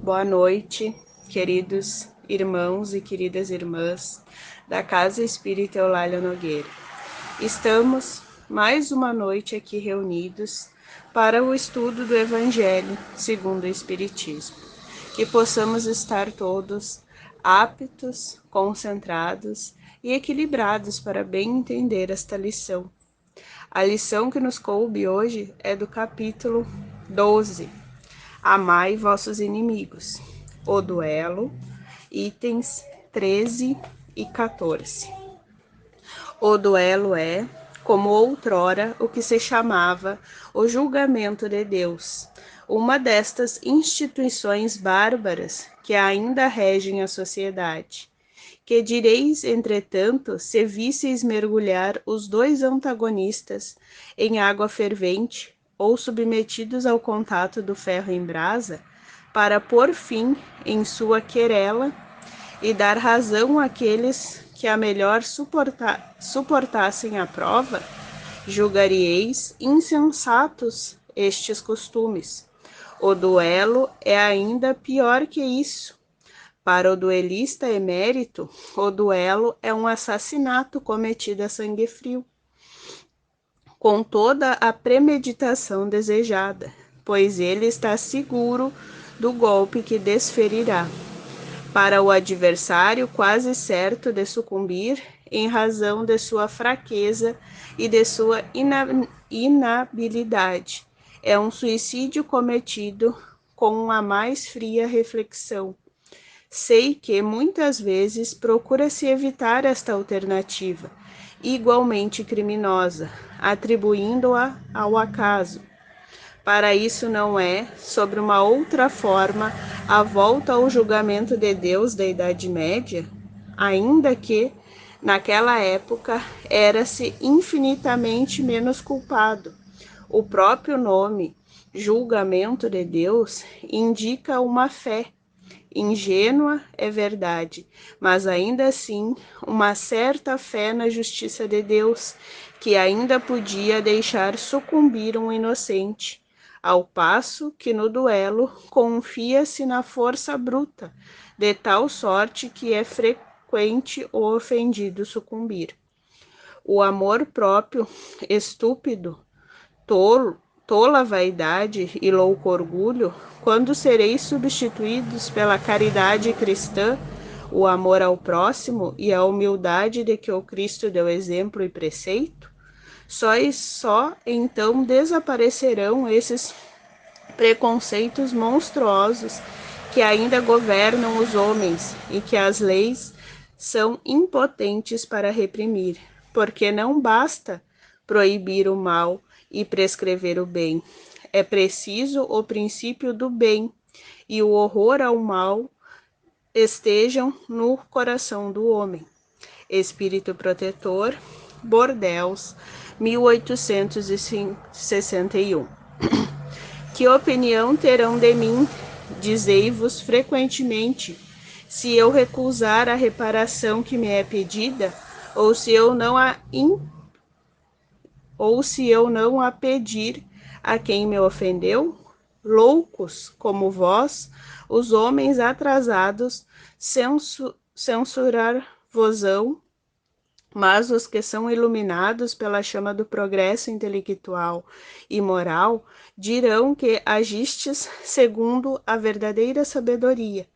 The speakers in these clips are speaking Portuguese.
Boa noite, queridos irmãos e queridas irmãs da Casa Espírita Eulália Nogueira. Estamos mais uma noite aqui reunidos para o estudo do Evangelho segundo o Espiritismo. Que possamos estar todos aptos, concentrados e equilibrados para bem entender esta lição. A lição que nos coube hoje é do capítulo 12. Amai vossos inimigos. O duelo, itens 13 e 14. O duelo é, como outrora, o que se chamava o julgamento de Deus, uma destas instituições bárbaras que ainda regem a sociedade. Que direis, entretanto, se visseis mergulhar os dois antagonistas em água fervente ou submetidos ao contato do ferro em brasa, para pôr fim em sua querela e dar razão àqueles que a melhor suportassem a prova, julgareis insensatos estes costumes. O duelo é ainda pior que isso. Para o duelista emérito, o duelo é um assassinato cometido a sangue frio, com toda a premeditação desejada, pois ele está seguro do golpe que desferirá. Para o adversário, quase certo de sucumbir em razão de sua fraqueza e de sua inabilidade, é um suicídio cometido com a mais fria reflexão. Sei que muitas vezes procura-se evitar esta alternativa, igualmente criminosa, atribuindo-a ao acaso. Para isso não é, sobre uma outra forma, a volta ao julgamento de Deus da Idade Média, ainda que, naquela época, era-se infinitamente menos culpado. O próprio nome, julgamento de Deus, indica uma fé. Ingênua, é verdade, mas ainda assim uma certa fé na justiça de Deus, que ainda podia deixar sucumbir um inocente, ao passo que no duelo confia-se na força bruta, de tal sorte que é frequente o ofendido sucumbir. O amor próprio, estúpido, tola vaidade e louco orgulho, quando sereis substituídos pela caridade cristã, o amor ao próximo e a humildade de que o Cristo deu exemplo e preceito? Só então desaparecerão esses preconceitos monstruosos que ainda governam os homens e que as leis são impotentes para reprimir, porque não basta proibir o mal e prescrever o bem. É preciso o princípio do bem e o horror ao mal estejam no coração do homem. Espírito Protetor, Bordeaux, 1861. Que opinião terão de mim, dizei-vos frequentemente, se eu recusar a reparação que me é pedida, ou se eu não a pedir a quem me ofendeu? Loucos como vós, os homens atrasados, censurar-vos-ão, mas os que são iluminados pela chama do progresso intelectual e moral dirão que agistes segundo a verdadeira sabedoria.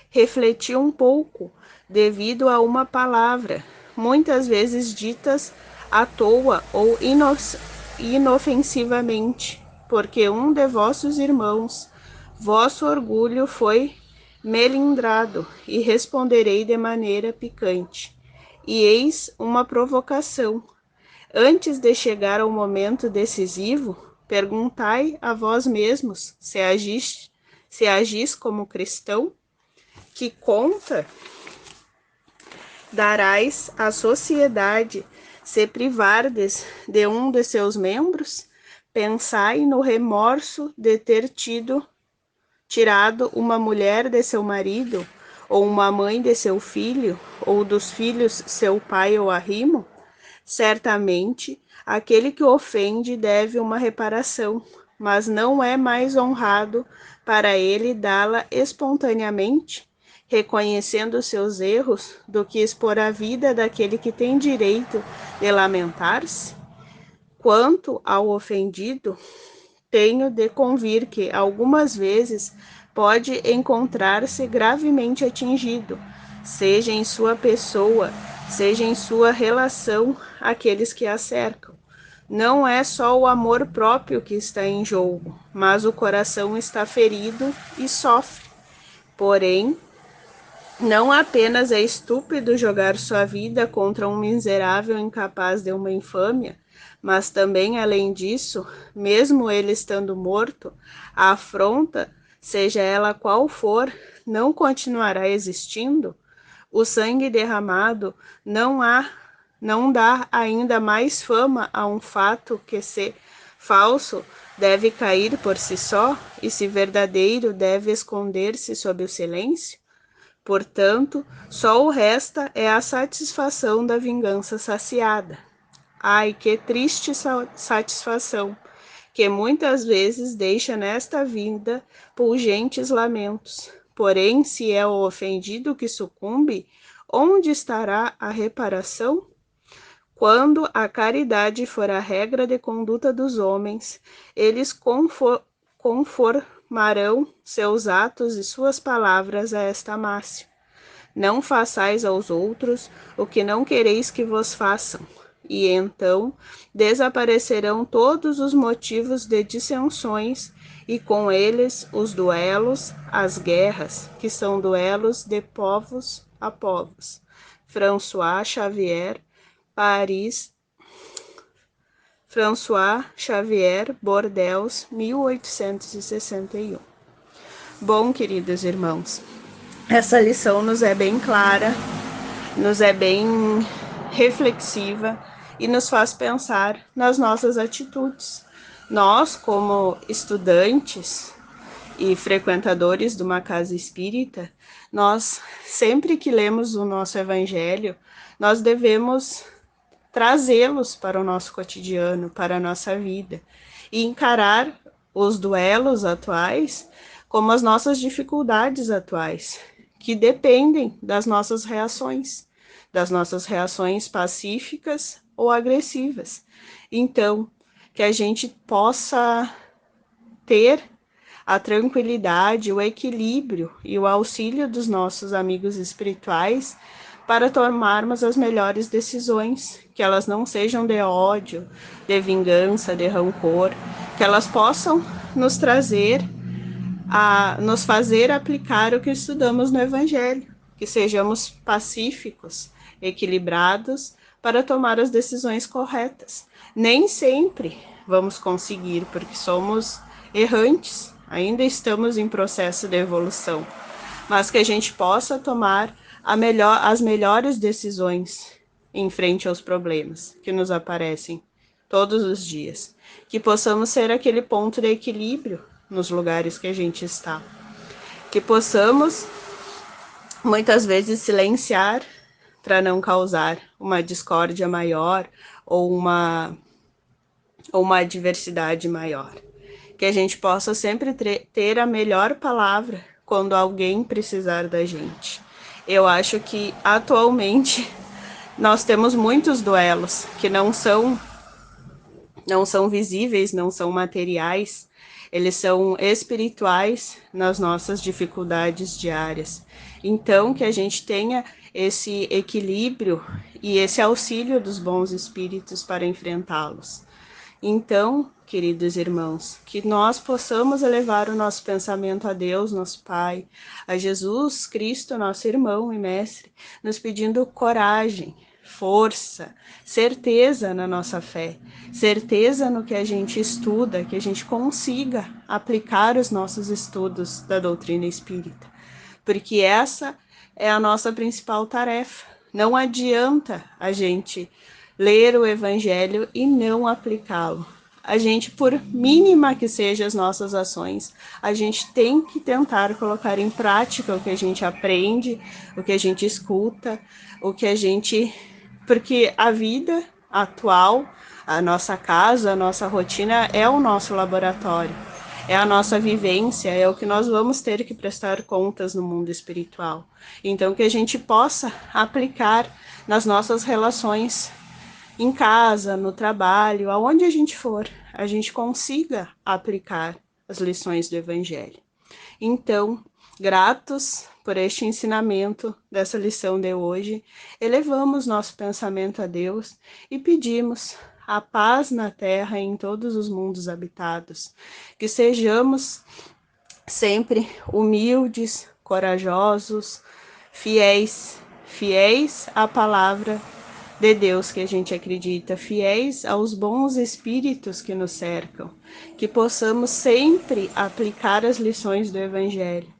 Refleti um pouco, devido a uma palavra, muitas vezes ditas à toa ou inofensivamente, porque um de vossos irmãos, vosso orgulho foi melindrado, e responderei de maneira picante. E eis uma provocação. Antes de chegar ao momento decisivo, perguntai a vós mesmos se agis como cristão. Que conta darás à sociedade se privardes de um de seus membros? Pensai no remorso de ter tirado uma mulher de seu marido, ou uma mãe de seu filho, ou dos filhos seu pai ou arrimo. Certamente, aquele que ofende deve uma reparação, mas não é mais honrado para ele dá-la espontaneamente, reconhecendo seus erros, do que expor a vida daquele que tem direito de lamentar-se? Quanto ao ofendido, tenho de convir que, algumas vezes, pode encontrar-se gravemente atingido, seja em sua pessoa, seja em sua relação àqueles que a cercam. Não é só o amor próprio que está em jogo, mas o coração está ferido e sofre. Porém, não apenas é estúpido jogar sua vida contra um miserável incapaz de uma infâmia, mas também, além disso, mesmo ele estando morto, a afronta, seja ela qual for, não continuará existindo? O sangue derramado não dá ainda mais fama a um fato que, se falso, deve cair por si só, e se verdadeiro, deve esconder-se sob o silêncio? Portanto, só o resta é a satisfação da vingança saciada. Ai, que triste satisfação, que muitas vezes deixa nesta vida pungentes lamentos. Porém, se é o ofendido que sucumbe, onde estará a reparação? Quando a caridade for a regra de conduta dos homens, eles conformarão seus atos e suas palavras a esta máxima: não façais aos outros o que não quereis que vos façam. E então desaparecerão todos os motivos de dissensões e com eles os duelos, as guerras, que são duelos de povos a povos. François Xavier, Paris, François Xavier, Bordeaux, 1861. Bom, queridos irmãos, essa lição nos é bem clara, nos é bem reflexiva e nos faz pensar nas nossas atitudes. Nós, como estudantes e frequentadores de uma casa espírita, nós, sempre que lemos o nosso evangelho, nós devemos trazê-los para o nosso cotidiano, para a nossa vida, e encarar os duelos atuais como as nossas dificuldades atuais, que dependem das nossas reações pacíficas ou agressivas. Então, que a gente possa ter a tranquilidade, o equilíbrio e o auxílio dos nossos amigos espirituais para tomarmos as melhores decisões, que elas não sejam de ódio, de vingança, de rancor, que elas possam nos trazer nos fazer aplicar o que estudamos no Evangelho, que sejamos pacíficos, equilibrados para tomar as decisões corretas. Nem sempre vamos conseguir, porque somos errantes, ainda estamos em processo de evolução, mas que a gente possa tomar as melhores decisões em frente aos problemas que nos aparecem todos os dias, que possamos ser aquele ponto de equilíbrio nos lugares que a gente está, que possamos muitas vezes silenciar para não causar uma discórdia maior ou uma adversidade maior, que a gente possa sempre ter a melhor palavra quando alguém precisar da gente. Eu acho que atualmente nós temos muitos duelos que não são visíveis, não são materiais, eles são espirituais nas nossas dificuldades diárias. Então, que a gente tenha esse equilíbrio e esse auxílio dos bons espíritos para enfrentá-los. Então, queridos irmãos, que nós possamos elevar o nosso pensamento a Deus, nosso Pai, a Jesus Cristo, nosso irmão e mestre, nos pedindo coragem, força, certeza na nossa fé, certeza no que a gente estuda, que a gente consiga aplicar os nossos estudos da doutrina espírita, porque essa é a nossa principal tarefa. Não adianta a gente ler o Evangelho e não aplicá-lo. A gente, por mínima que sejam as nossas ações, a gente tem que tentar colocar em prática o que a gente aprende, o que a gente escuta, porque a vida atual, A nossa casa, a nossa rotina é o nosso laboratório, é a nossa vivência, é o que nós vamos ter que prestar contas no mundo espiritual. Então, que a gente possa aplicar nas nossas relações em casa, no trabalho, aonde a gente for, a gente consiga aplicar as lições do Evangelho. Então, gratos por este ensinamento dessa lição de hoje, elevamos nosso pensamento a Deus e pedimos a paz na terra e em todos os mundos habitados, que sejamos sempre humildes, corajosos, fiéis à palavra de Deus que a gente acredita, fiéis aos bons espíritos que nos cercam, que possamos sempre aplicar as lições do Evangelho,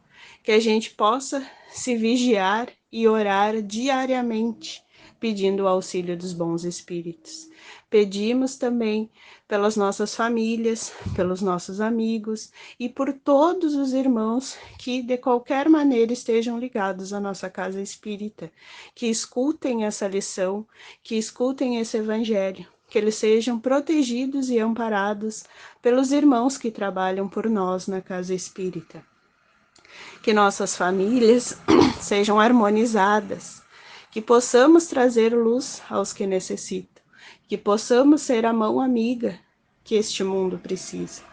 que a gente possa se vigiar e orar diariamente, pedindo o auxílio dos bons espíritos. Pedimos também pelas nossas famílias, pelos nossos amigos e por todos os irmãos que de qualquer maneira estejam ligados à nossa casa espírita, que escutem essa lição, que escutem esse evangelho, que eles sejam protegidos e amparados pelos irmãos que trabalham por nós na casa espírita. Que nossas famílias sejam harmonizadas, que possamos trazer luz aos que necessitam, que possamos ser a mão amiga que este mundo precisa.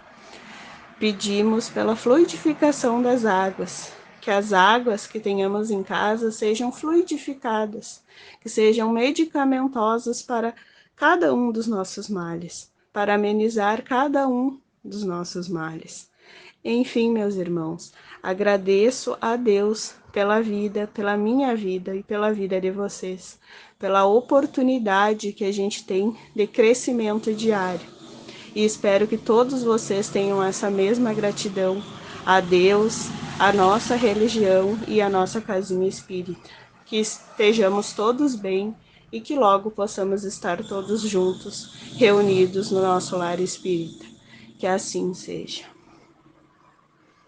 Pedimos pela fluidificação das águas, que as águas que tenhamos em casa sejam fluidificadas, que sejam medicamentosas para cada um dos nossos males, para amenizar cada um dos nossos males. Enfim, meus irmãos, agradeço a Deus pela vida, pela minha vida e pela vida de vocês, pela oportunidade que a gente tem de crescimento diário. E espero que todos vocês tenham essa mesma gratidão a Deus, a nossa religião e a nossa casinha espírita. Que estejamos todos bem e que logo possamos estar todos juntos, reunidos no nosso lar espírita. Que assim seja.